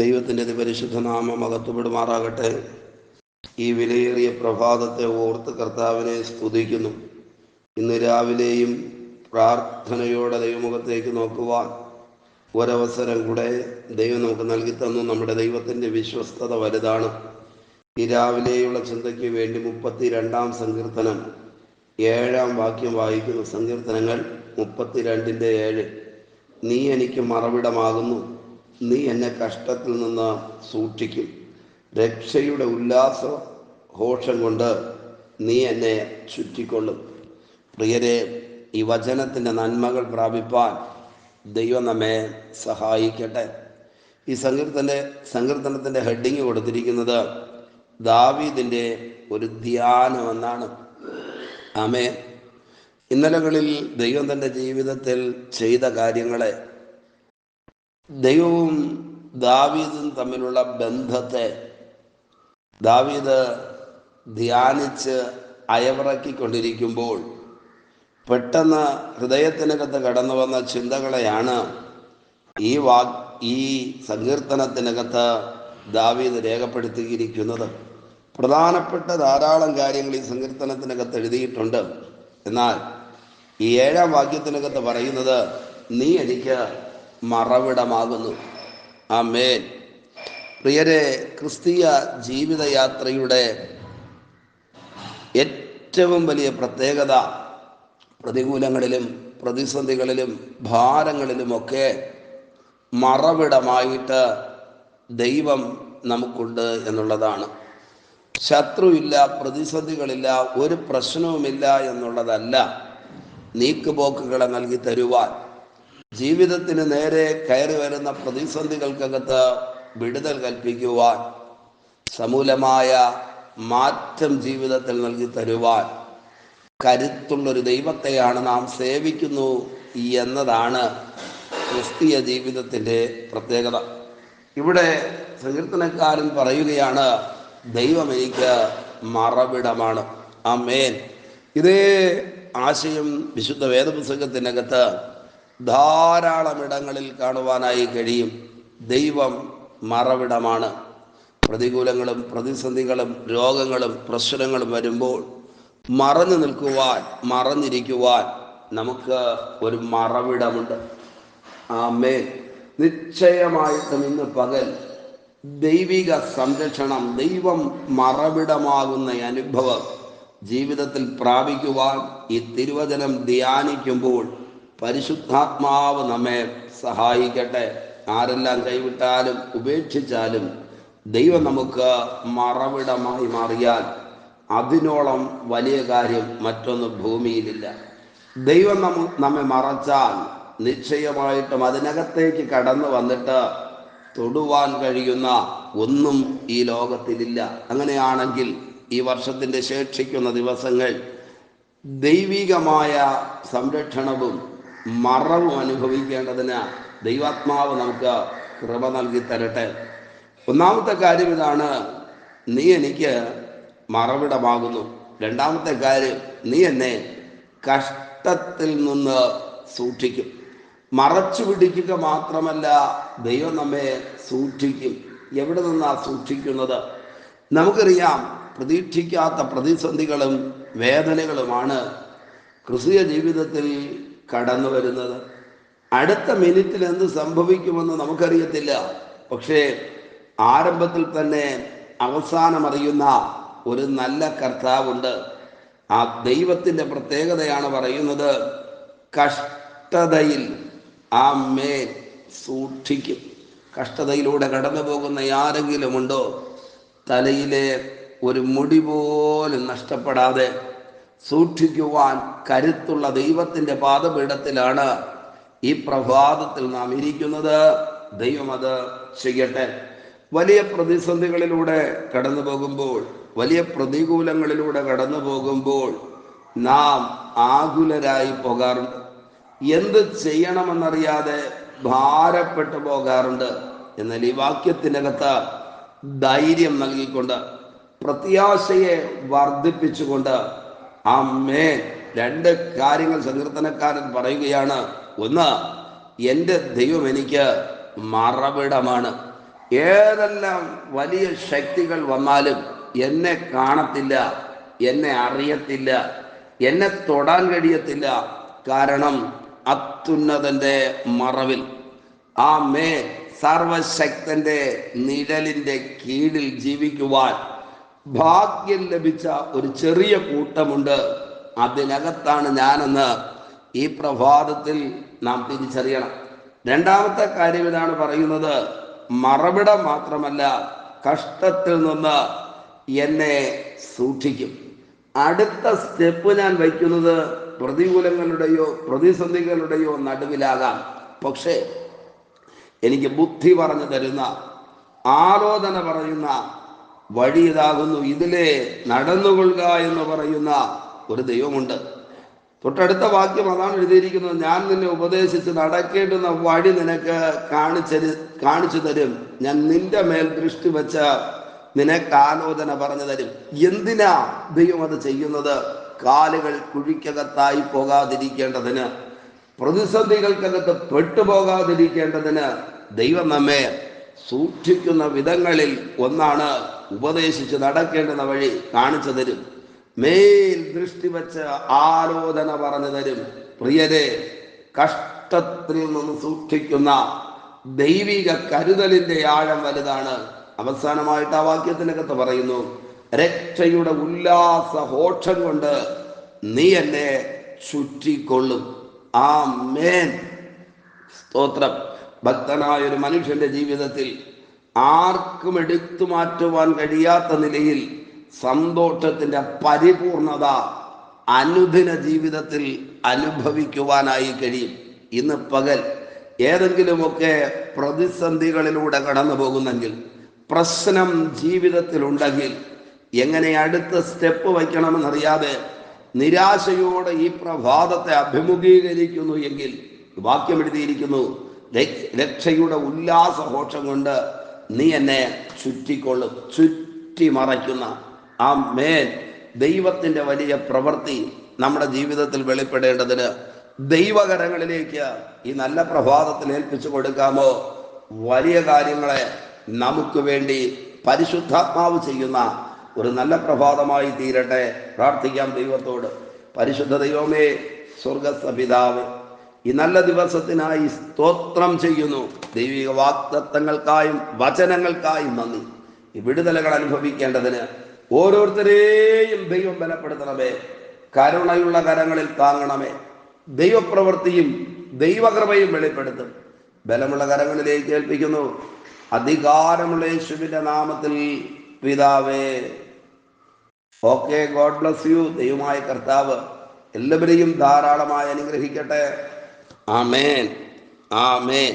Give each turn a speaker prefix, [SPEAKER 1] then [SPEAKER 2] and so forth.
[SPEAKER 1] ദൈവത്തിൻ്റെ അതിപരിശുദ്ധ നാമം മഹത്വപ്പെടുമാറാകട്ടെ. ഈ വിലയേറിയ പ്രഭാതത്തെ ഓർത്ത് കർത്താവിനെ സ്തുതിക്കുന്നു. ഇന്ന് രാവിലെയും പ്രാർത്ഥനയോടെ ദൈവമുഖത്തേക്ക് നോക്കുവാൻ ഒരവസരം കൂടെ ദൈവം നമുക്ക് നൽകി തന്നു. നമ്മുടെ ദൈവത്തിൻ്റെ വിശ്വസ്തത വലുതാണ്. ഈ രാവിലെയുള്ള ചിന്തയ്ക്ക് വേണ്ടി 32-ാം സങ്കീർത്തനം 7-ാം വാക്യം വായിക്കുന്നു. സങ്കീർത്തനങ്ങൾ 32:7. നീ എനിക്ക് മറവിടമാകുന്നു, നീ എന്നെ കഷ്ടത്തിൽ നിന്ന് സൂക്ഷിക്കും, രക്ഷയുടെ ഉല്ലാസ ഘോഷം കൊണ്ട് നീ എന്നെ ചുറ്റിക്കൊള്ളും. പ്രിയരെ, ഈ വചനത്തിൻ്റെ നന്മകൾ പ്രാപിപ്പാൻ ദൈവം നമ്മെ സഹായിക്കട്ടെ. ഈ സങ്കീർത്തനത്തിൻ്റെ ഹെഡിങ് കൊടുത്തിരിക്കുന്നത് ദാവീദിൻ്റെ ഒരു ധ്യാനം എന്നാണ്. ആമേൻ. ഇന്നലകളിൽ ദൈവം തൻ്റെ ജീവിതത്തിൽ ചെയ്ത കാര്യങ്ങളെ, ദൈവവും ദാവീദും തമ്മിലുള്ള ബന്ധത്തെ ദാവീദ് ധ്യാനിച്ച് അയവിറക്കിക്കൊണ്ടിരിക്കുമ്പോൾ പെട്ടെന്ന് ഹൃദയത്തിനകത്ത് കടന്നു വന്ന ചിന്തകളെയാണ് ഈ സങ്കീർത്തനത്തിനകത്ത് ദാവീദ് രേഖപ്പെടുത്തിയിരിക്കുന്നത്. പ്രധാനപ്പെട്ട ധാരാളം കാര്യങ്ങൾ ഈ സങ്കീർത്തനത്തിനകത്ത് എഴുതിയിട്ടുണ്ട്. എന്നാൽ ഈ 7-ാം വാക്യത്തിനകത്ത് പറയുന്നത് നീ എനിക്ക് മറവിടമാകുന്നു. ആമേൻ. പ്രിയരെ, ക്രിസ്തീയ ജീവിതയാത്രയുടെ ഏറ്റവും വലിയ പ്രത്യേകത പ്രതികൂലങ്ങളിലും പ്രതിസന്ധികളിലും ഭാരങ്ങളിലുമൊക്കെ മറവിടമായിട്ട് ദൈവം നമുക്കുണ്ട് എന്നുള്ളതാണ്. ശത്രുവില്ല, പ്രതിസന്ധികളില്ല, ഒരു പ്രശ്നവുമില്ല എന്നുള്ളതല്ല, നീക്കുപോക്കുകളെ നൽകി തരുവാൻ, ജീവിതത്തിന് നേരെ കയറി വരുന്ന പ്രതിസന്ധികൾക്കകത്ത് വിടുതൽ കൽപ്പിക്കുവാൻ, സമൂലമായ മാറ്റം ജീവിതത്തിൽ നൽകി തരുവാൻ കരുത്തുള്ളൊരു ദൈവത്തെയാണ് നാം സേവിക്കുന്നു എന്നതാണ് ക്രിസ്തീയ ജീവിതത്തിൻ്റെ പ്രത്യേകത. ഇവിടെ സങ്കീർത്തനക്കാരൻ പറയുകയാണ്, ദൈവം എനിക്ക് മറവിടമാണ്. ആമേൻ. ഇതേ ആശയം വിശുദ്ധ വേദപുസ്തകത്തിനകത്ത് ധാരാളം ഇടങ്ങളിൽ കാണുവാനായി കഴിയും. ദൈവം മറവിടമാണ്. പ്രതികൂലങ്ങളും പ്രതിസന്ധികളും രോഗങ്ങളും പ്രശ്നങ്ങളും വരുമ്പോൾ മറഞ്ഞു നിൽക്കുവാൻ, മറഞ്ഞിരിക്കുവാൻ നമുക്ക് ഒരു മറവിടമുണ്ട്. ആമേൻ. നിശ്ചയമായിട്ടും ഇന്ന് പകൽ ദൈവിക സംരക്ഷണം, ദൈവം മറവിടമാകുന്ന അനുഭവം ജീവിതത്തിൽ പ്രാപിക്കുവാൻ ഈ തിരുവചനം ധ്യാനിക്കുമ്പോൾ പരിശുദ്ധാത്മാവ് നമ്മെ സഹായിക്കട്ടെ. ആരെല്ലാം കൈവിട്ടാലും ഉപേക്ഷിച്ചാലും ദൈവം നമുക്ക് മറവിടമായി മാറിയാൽ അതിനോളം വലിയ കാര്യം മറ്റൊന്ന് ഭൂമിയിലില്ല. ദൈവം നമ്മെ മറച്ചാൽ നിശ്ചയമായിട്ടും അതിനകത്തേക്ക് കടന്നു വന്നിട്ട് തൊടുവാൻ കഴിയുന്ന ഒന്നും ഈ ലോകത്തിലില്ല. അങ്ങനെയാണെങ്കിൽ ഈ വർഷത്തിൻ്റെ ശേഷിക്കുന്ന ദിവസങ്ങൾ ദൈവികമായ സംരക്ഷണവും മറവും അനുഭവിക്കേണ്ടതിന് ദൈവാത്മാവ് നമുക്ക് കൃപ നൽകി തരട്ടെ. ഒന്നാമത്തെ കാര്യം ഇതാണ്, നീ എനിക്ക് മറവിടമാകുന്നു. രണ്ടാമത്തെ കാര്യം, നീ എന്നെ കഷ്ടത്തിൽ നിന്ന് സൂക്ഷിക്കും. മറച്ചു പിടിക്കുക മാത്രമല്ല, ദൈവം നമ്മെ സൂക്ഷിക്കും. എവിടെ നിന്നാണ് സൂക്ഷിക്കുന്നത്? നമുക്കറിയാം, പ്രതീക്ഷിക്കാത്ത പ്രതിസന്ധികളും വേദനകളുമാണ് ക്രിസ്തീയ ജീവിതത്തിൽ കടന്നു വരുന്നത്. അടുത്ത മിനിറ്റിൽ എന്ത് സംഭവിക്കുമെന്ന് നമുക്കറിയത്തില്ല. പക്ഷേ ആരംഭത്തിൽ തന്നെ അവസാനം അറിയുന്ന ഒരു നല്ല കർത്താവുണ്ട്. ആ ദൈവത്തിൻ്റെ പ്രത്യേകതയാണ് പറയുന്നത്, കഷ്ടതയിൽ ആമേൻ സൂക്ഷിക്കും. കഷ്ടതയിലൂടെ കടന്നു പോകുന്ന ആരെങ്കിലും ഉണ്ടോ? തലയിലെ ഒരു മുടി പോലും നഷ്ടപ്പെടാതെ സൂക്ഷിക്കുവാൻ കരുത്തുള്ള ദൈവത്തിൻ്റെ പാദപീഠത്തിലാണ് ഈ പ്രഭാതത്തിൽ നാം ഇരിക്കുന്നത്. ദൈവം അത് ചെയ്യട്ടെ. വലിയ പ്രതിസന്ധികളിലൂടെ കടന്നു പോകുമ്പോൾ, വലിയ പ്രതികൂലങ്ങളിലൂടെ കടന്നു പോകുമ്പോൾ നാം ആകുലരായി പോകാറുണ്ട്. എന്ത് ചെയ്യണമെന്നറിയാതെ ഭാരപ്പെട്ടു പോകാറുണ്ട്. എന്നാൽ ഈ വാക്യത്തിനകത്ത് ധൈര്യം നൽകിക്കൊണ്ട്, പ്രത്യാശയെ വർദ്ധിപ്പിച്ചുകൊണ്ട് ആമേൻ 2 കാര്യങ്ങൾ സങ്കീർത്തനക്കാരൻ പറയുകയാണ്. ഒന്ന്, എൻ്റെ ദൈവം എനിക്ക് മറവിടമാണ്. ഏതെല്ലാം വലിയ ശക്തികൾ വന്നാലും എന്നെ കാണത്തില്ല, എന്നെ അറിയത്തില്ല, എന്നെ തൊടാൻ കഴിയത്തില്ല. കാരണം അത്യുന്നതന്റെ മറവിൽ, സർവശക്തന്റെ നിഴലിന്റെ കീഴിൽ ജീവിക്കുവാൻ ഭാഗ്യം ലഭിച്ച ഒരു ചെറിയ കൂട്ടമുണ്ട്. അതിനകത്താണ് ഞാനെന്ന് ഈ പ്രഭാതത്തിൽ നാം തിരിച്ചറിയണം. രണ്ടാമത്തെ കാര്യം ഇതാണ് പറയുന്നത്, മറവിടം മാത്രമല്ല, കഷ്ടത്തിൽ നിന്ന് എന്നെ സൂക്ഷിക്കും. അടുത്ത സ്റ്റെപ്പ് ഞാൻ വയ്ക്കുന്നത് പ്രതികൂലങ്ങളുടെയോ പ്രതിസന്ധികളുടെയോ നടുവിലാകാം. പക്ഷേ എനിക്ക് ബുദ്ധി പറഞ്ഞു തരുന്ന, ആലോചന പറയുന്ന വഴി ഇതാകുന്നു, ഇതിലെ നടന്നുകൊള്ളുക എന്ന് പറയുന്ന ഒരു ദൈവമുണ്ട്. തൊട്ടടുത്ത വാക്യം അതാണ് എഴുതിയിരിക്കുന്നത്, ഞാൻ നിന്നെ ഉപദേശിച്ച് നടക്കേണ്ടുന്ന വഴി നിനക്ക് കാണിച്ചു തരും, ഞാൻ നിന്റെ മേൽ ദൃഷ്ടി വെച്ച നിനക്ക് ആലോചന പറഞ്ഞു തരും. എന്തിനാ ദൈവം അത് ചെയ്യുന്നത്? കാലുകൾ കുഴിക്കകത്തായി പോകാതിരിക്കേണ്ടതിന്, പ്രതിസന്ധികൾക്കകത്ത് പെട്ടുപോകാതിരിക്കേണ്ടതിന് ദൈവം നമ്മെ സൂക്ഷിക്കുന്ന വിധങ്ങളിൽ ഒന്നാണ് ഉപദേശിച്ച് നടക്കേണ്ടുന്ന വഴി കാണിച്ചു തരും, മേൽ ദൃഷ്ടി വെച്ച് ആലോചന പറഞ്ഞു തരും. പ്രിയരെ, കഷ്ടത്തിൽ നിന്ന് സൂക്ഷിക്കുന്ന ദൈവിക കരുതലിന്റെ ആഴം വലുതാണ്. അവസാനമായിട്ട് ആ വാക്യത്തിനകത്ത് പറയുന്നു, രക്ഷയുടെ ഉല്ലാസഘോഷം കൊണ്ട് നീ എന്നെ ചുറ്റിക്കൊള്ളും. ആമേൻ, സ്തോത്രം. ഭക്തനായ ഒരു മനുഷ്യന്റെ ജീവിതത്തിൽ ആർക്കും എടുത്തു മാറ്റുവാൻ കഴിയാത്ത നിലയിൽ സന്തോഷത്തിന്റെ പരിപൂർണത അനുദിന ജീവിതത്തിൽ അനുഭവിക്കുവാനായി കഴിയും. ഇന്ന് പകൽ ഏതെങ്കിലുമൊക്കെ പ്രതിസന്ധികളിലൂടെ കടന്നു പോകുന്നെങ്കിൽ, പ്രശ്നം ജീവിതത്തിലുണ്ടെങ്കിൽ, എങ്ങനെ അടുത്ത സ്റ്റെപ്പ് വയ്ക്കണമെന്നറിയാതെ നിരാശയോടെ ഈ പ്രഭാതത്തെ അഭിമുഖീകരിക്കുന്നു എങ്കിൽ, വാക്യം എഴുതിയിരിക്കുന്നു, രക്ഷയുടെ ഉല്ലാസഘോഷം കൊണ്ട് നീ എന്നെ ചുറ്റിക്കൊള്ളും. ചുറ്റി മറയ്ക്കുന്ന ആമേൻ. ദൈവത്തിന്റെ വലിയ പ്രവൃത്തി നമ്മുടെ ജീവിതത്തിൽ വെളിപ്പെടേണ്ടതിന് ദൈവകരങ്ങളിലേക്ക് ഈ നല്ല പ്രഭാതത്തിൽ ഏൽപ്പിച്ചു കൊടുക്കാമോ? വലിയ കാര്യങ്ങളെ നമുക്ക് വേണ്ടി പരിശുദ്ധാത്മാവ് ചെയ്യുന്ന ഒരു നല്ല പ്രഭാതമായി തീരട്ടെ. പ്രാർത്ഥിക്കാം ദൈവത്തോട്. പരിശുദ്ധ ദൈവമേ, സ്വർഗസ്ഥ പിതാവേ, ഈ നല്ല ദിവസത്തിനായി സ്തോത്രം ചെയ്യുന്നു. ദൈവിക വാഗ്ദത്തങ്ങൾക്കായും വചനങ്ങൾക്കായും നന്ദി. ഈ വിടുതലുകൾ അനുഭവിക്കേണ്ടതിന് ഓരോരുത്തരെയും ദൈവം ബലപ്പെടുത്തണമേ. കരുണയുള്ള കരങ്ങളിൽ താങ്ങണമേ. ദൈവപ്രവൃത്തിയും ദൈവകൃപയും വെളിപ്പെടുത്തും. ബലമുള്ള കരങ്ങളിലേക്ക് ഏൽപ്പിക്കുന്നു. അധികാരമുള്ള യേശുവിന്റെ നാമത്തിൽ പിതാവേ. Okay, God bless you. ദൈവമായ കർത്താവ് എല്ലാവരെയും ധാരാളമായി അനുഗ്രഹിക്കട്ടെ. ആമേൻ, ആമേൻ.